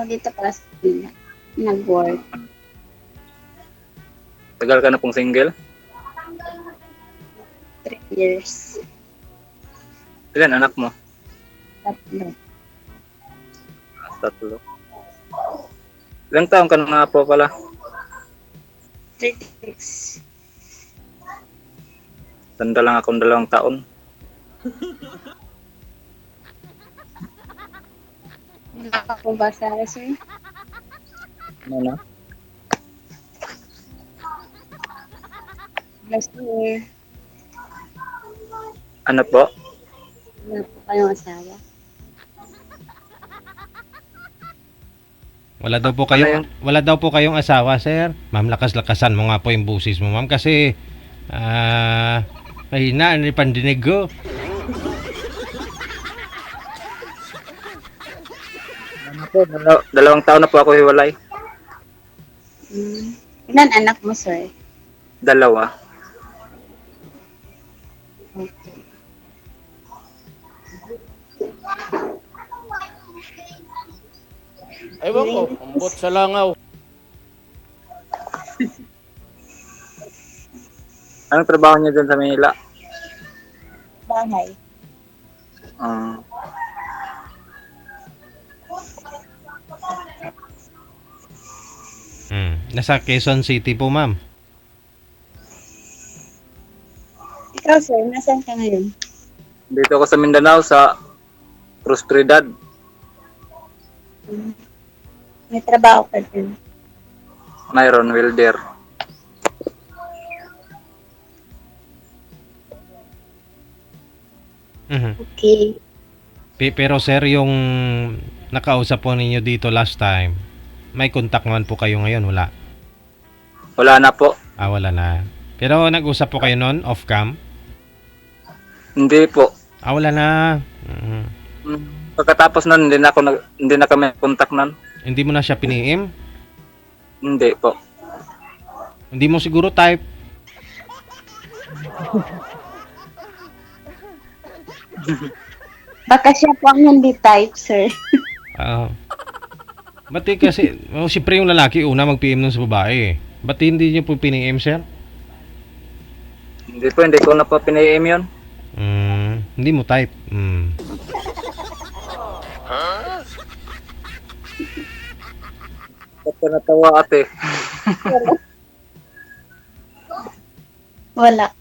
dito para sa Pilipinas. Nag-work. Tagal ka na pong single? 3 years. Ilan anak mo? Tatlo. Tatlo. Ilang taon ka na nga po pala? 36. Tanda lang akong 2 taon. Wala ko ba sa sir? Ano na? Last year. Ano po? Wala po kayong asawa. Wala daw po kayong asawa, sir. Ma'am, lakas-lakasan mo nga po yung busis mo, ma'am, kasi mahina ang pandinig ko. Ano po? 2 taon na po ako hiwalay. Ilan anak mo, sir? 2. Okay. Ewan ko, ambot sa langaw. Anong trabaho niyo dyan sa Manila? Bahay. Ah, Nasa Quezon City po, ma'am. Ikaw, sir, nasaan ka ngayon? dito ako sa Mindanao sa Prosperidad. May trabaho ka din. Myron Wilder. Okay. Pero sir, yung nakausap po ninyo dito last time, may contact naman po kayo ngayon, wala? Wala na po. Wala na. Pero nag-usap po kayo noon, off-cam? Hindi po. Wala na. Pagkatapos nun, hindi na kami contact nun. Hindi mo na siya piniim? Hindi po. Hindi mo siguro type? Baka siya po ang hindi type, sir. Ba't kasi, siyempre yung lalaki una mag-PM nun sa babae eh. Ba't hindi niyo po pini-PM, sir? Hindi ko na po pina-aim yun. Hindi mo type. Ba't ka natawa, ate? Wala.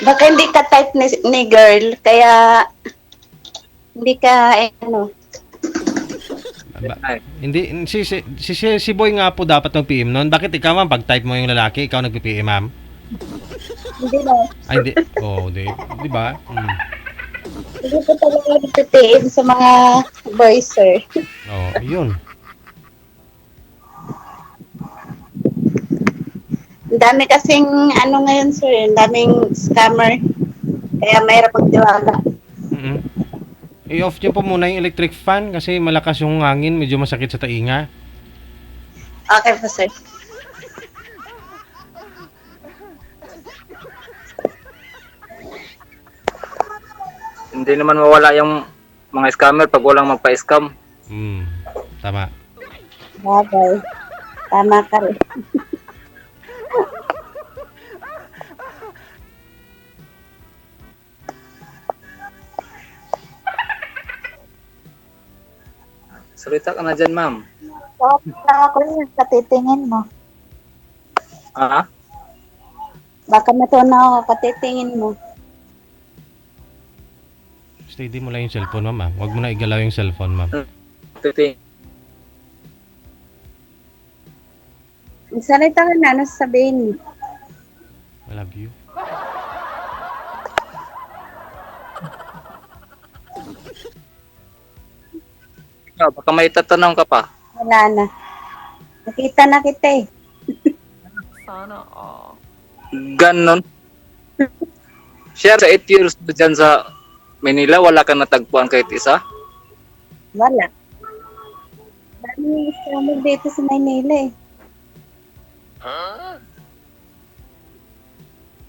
Baka hindi ka type ni girl, kaya hindi ka, Hindi, si boy nga po dapat mag-PM nun. Bakit ikaw, ma'am, pag type mo yung lalaki, ikaw nag-PM, ma'am? hindi na. Hindi. Di ba? Hindi ko talaga nagpipim sa mga boys, sir. Yun. Ang dami kasing ngayon, sir. Ang daming scammer. Kaya mahirap magtiwala. I-off niyo po muna yung electric fan kasi malakas yung hangin, medyo masakit sa tainga. Okay po, sir. Hindi naman mawala yung mga scammer pag walang magpa-scam. Tama. Bagay. Tama ka rin. Salita ka na dyan, ma'am. Okay lang ako yun. Katitingin mo. Baka matunaw ako. Katitingin mo. Steady mo lang yung cellphone, ma'am. Huwag mo na igalaw yung cellphone, ma'am. Salita ka na. Ano sasabihin mo? I love you. Baka may tatanong ka pa. Wala na. Nakita na kita eh. Sana all. Ganon. Share sa 8 years dyan sa Manila, wala ka natagpuan kahit isa? Wala. Dami scammer dito sa Maynila eh.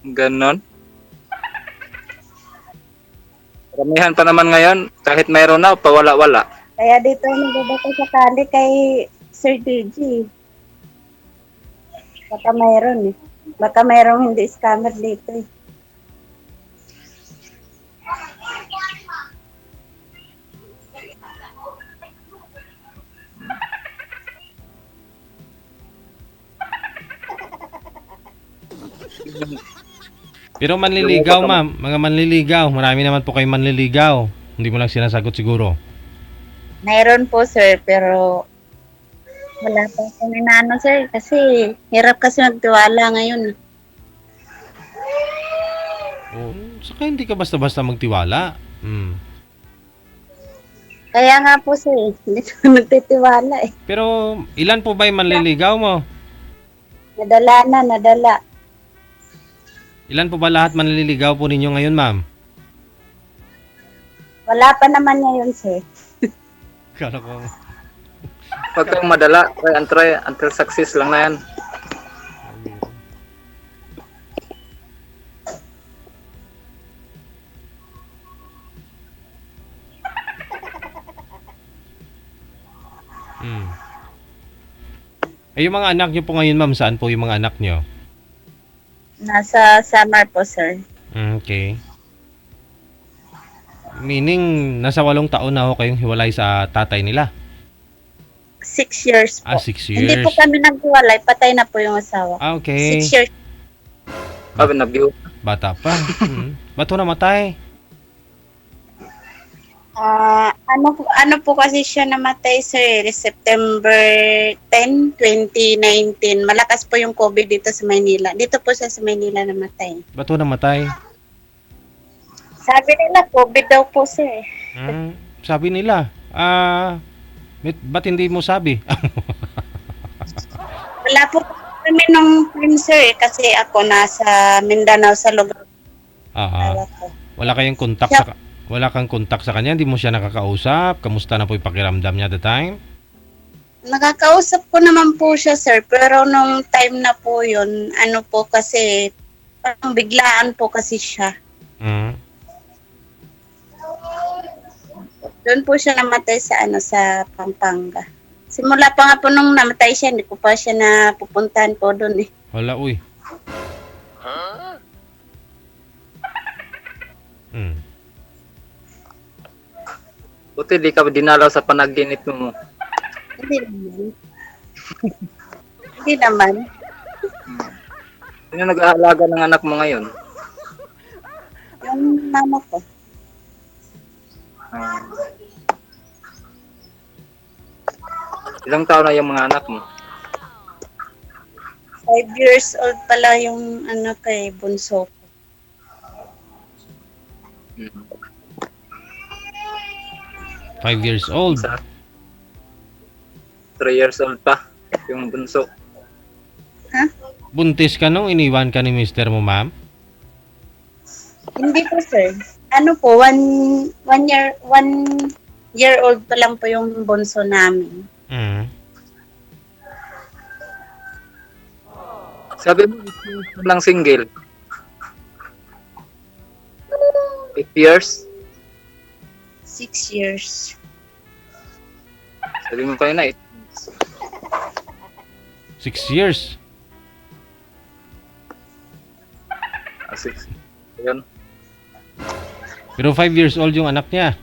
Ganon. Karamihan pa naman ngayon, kahit mayroon na, pawala-wala. Kaya dito nagbabaka sakali kay Sir DJ. Baka mayroon eh. Baka mayroong hindi scammer dito eh. Pero manliligaw, ma'am. Mga manliligaw. Marami naman po kayong manliligaw. Hindi mo lang sinasagot siguro. Mayroon po sir, pero wala pa kami na ano sir. Kasi hirap kasi magtiwala ngayon. Oh, saka hindi ka basta-basta magtiwala. Kaya nga po sir, hindi ko nagtitiwala eh. Pero ilan po ba yung manliligaw mo? Nadala. Ilan po ba lahat manliligaw po ninyo ngayon, ma'am? Wala pa naman ngayon sir. Kala ko. Pag kang madala, try until success lang na yan. Eh, yung mga anak nyo po ngayon, ma'am, saan po yung mga anak nyo? Nasa summer po sir. Okay. Meaning, nasa 8 taon na ho kayong hiwalay sa tatay nila. 6 years po. 6 years. Hindi po kami naghiwalay, patay na po yung asawa. Okay. 6 years. Sabi na view. Bata pa. Ba't ho namatay? Ano po kasi siya namatay sir, September 10, 2019. Malakas po yung COVID dito sa Maynila. Dito po siya sa Maynila namatay. Ba't ho namatay? Sabi nila COVID daw po sir. Sabi nila, ba't hindi mo sabi? Wala po kami nung time sir kasi ako nasa Mindanao sa lugar. Ko. Wala kayong contact wala kang contact sa kanya, hindi mo siya nakakausap. Kamusta na po yung pakiramdam niya at the time? Nakakausap ko naman po siya sir, pero nung time na po yun, ano po kasi, parang biglaan po kasi siya. Doon po siya namatay sa Pampanga. Simula pa nga po nung namatay siya, hindi ko pa siya napupuntahan po doon eh. Wala, uy. Buti di ka dinalaw sa panaginip mo. Hindi naman. Hindi naman. Sino nag-aalaga ng anak mo ngayon? Yung mama ko. Ilang taon na yung mga anak mo? 5 years old pala yung anak kay bunso ko. 5 years old. 3 years old pa yung bunso. Ha? Buntis ka nung iniwan ka ni mister mo, ma'am? Hindi po sir. Ano po, one year old pa lang po yung bunso namin. Sabi mo, lang single. 8 years? 6 years. Sabi mo kayo na 6 years. 6. Ayun. Pero 5 years old yung anak niya.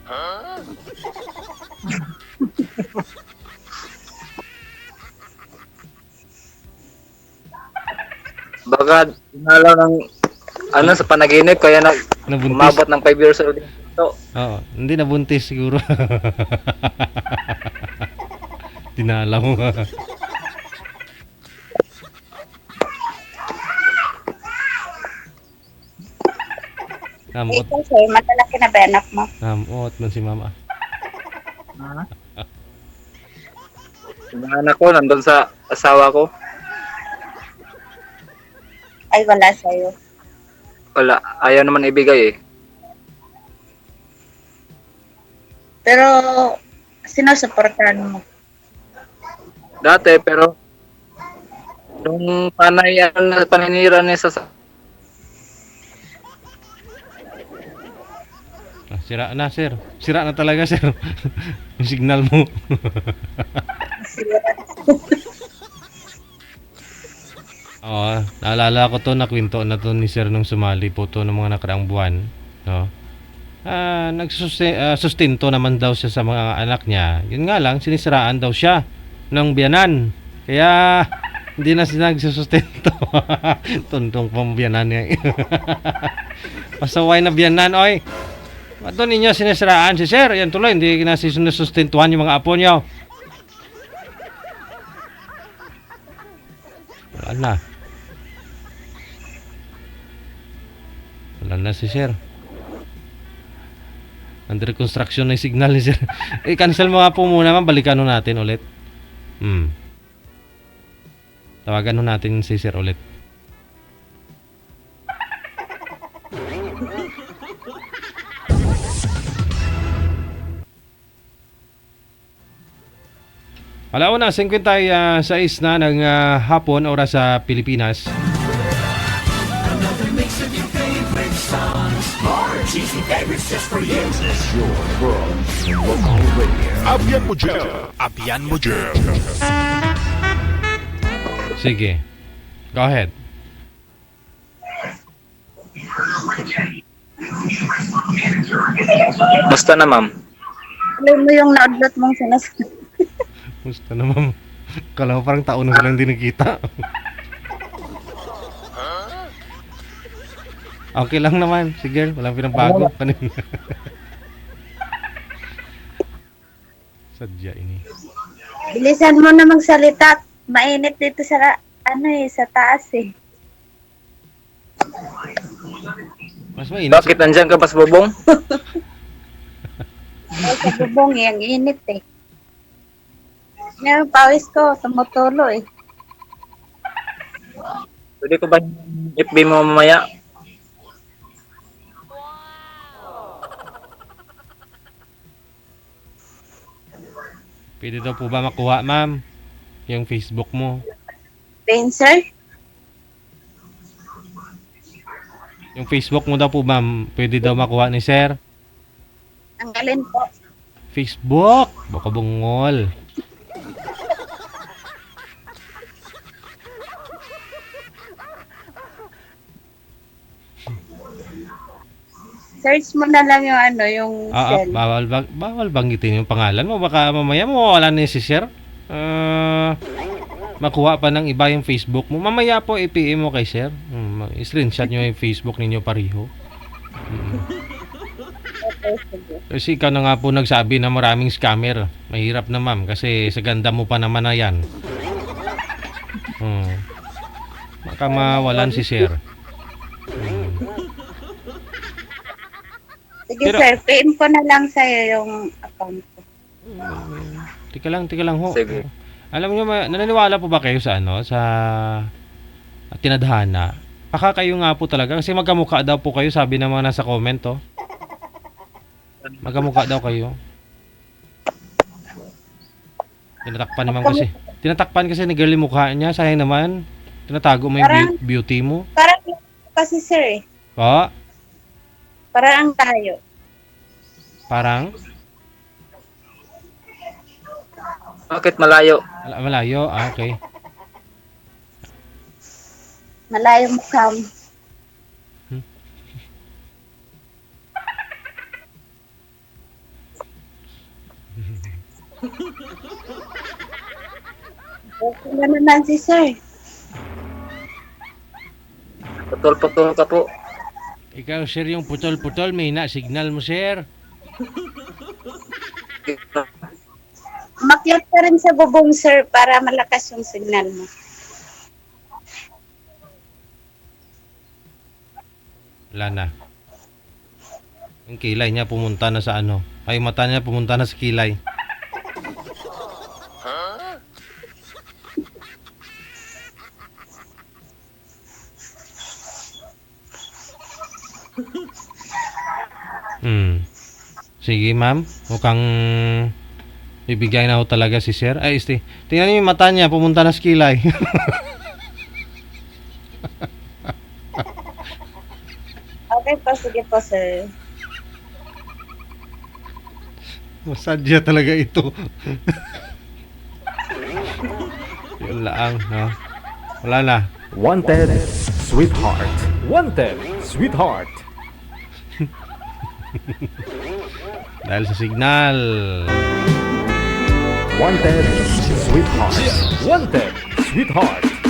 Baka dinalaw ng sa panaginip kaya Nabuntis. umabot ng 5 years old. So, Oo, hindi nabuntis siguro. Tinala mo. Namot, Ikaw sir, matalaki na ba anak mo? namot man si mama. yung mga anak ko nandun sa asawa ko. Ay, wala sa'yo. Wala, ayaw naman ibigay eh. Pero, sinusuportahan mo. Dati pero nung paninira niya sa Sira na, sir. Sira na talaga, sir. Yung signal mo. Oo, naalala ko to, nakwento na to ni sir nung sumali po to ng mga nakaraang buwan. No? Sustento naman daw siya sa mga anak niya. Yun nga lang, sinisiraan daw siya ng biyanan. Kaya, hindi na siya nagsusustento. Tuntong pang biyanan niya. Pasaway na biyanan, oy. Ba't doon ninyo sinisiraan si sir? Yan tuloy, hindi na sinusustentuhan yung mga apo niyo. Wala na. Wala na si sir. Under construction na yung signal ni sir. I-cancel mo nga po muna, ma'am. Balikan natin ulit. Tawagan natin si sir ulit. Alauna, 56 na ng hapon, oras sa Pilipinas. Abyan mo dyan. Abyan mo dyan. Sige. Go ahead. Basta na, ma'am. Alam mo yung naudlot mong sinasabi. Gusto na, ma'am. Kala ko parang taon na silang hindi nakita. Okay lang naman. Si girl, walang pinagbago. Kanina. Sadya ini. Bilisan mo na magsalita. Mainit dito sa sa taas eh. Mas mainit. Bakit nandyan ka, Pas Bobong? Ay, sa bubong eh, ang init eh. Ngayon, pawis ko, tumutulo eh. Pwede ko ba yung FB mo mamaya? Pwede daw po ba makuha, ma'am? Yung Facebook mo. Spencer? Yung Facebook mo daw po, ma'am. Pwede daw makuha ni sir. Ang alin po. Facebook! Baka bungol. Search mo na lang yung yung cell. Bawal banggitin yung pangalan mo. Baka mamaya mawawala na si sir. Makuha pa ng iba yung Facebook mo. Mamaya po i-PM mo kay sir. I-screenshot nyo yung Facebook ninyo pareho. Okay, sige. Kasi ikaw na nga po nagsabi na maraming scammer. Mahirap na, ma'am, kasi sa ganda mo pa naman na yan. Baka mawalan si sir. Sige Pero- sir, PM ko na lang sa'yo yung account ko. Tika lang ho. Sige. Alam niyo, naniniwala po ba kayo sa sa tinadhana? Baka kayo nga po talaga kasi magkamukha daw po kayo, sabi ng mga nasa comment, oh. Magkamukha daw kayo. Tinatakpan kasi ni girl yung mukha niya, sayang naman. Tinatago mo yung Parang- beauty mo. Parang kasi sir eh. Oh, Parang tayo. parang Bakit malayo? malayo. Okay. Malayo mukha mo. Okay na naman si sir. Putol-putol ka po. Ikaw, sir, yung putol-putol, may signal mo, sir. Umakyat ka rin sa bubong sir para malakas yung signal mo. Wala na. Yung kilay niya pumunta na sa ay mata niya pumunta na sa kilay. Sige, ma'am. Mukhang ibigay na ho talaga si sir. Ay, tingnan niyo yung mata niya pumunta na sa kilay. Okay po, sige po sir. Masadya talaga ito. Yun lang, no? Wala na. Wanted, sweetheart. Wanted, sweetheart. Dahil sa signal. Wanted, sweetheart. Wanted, sweetheart.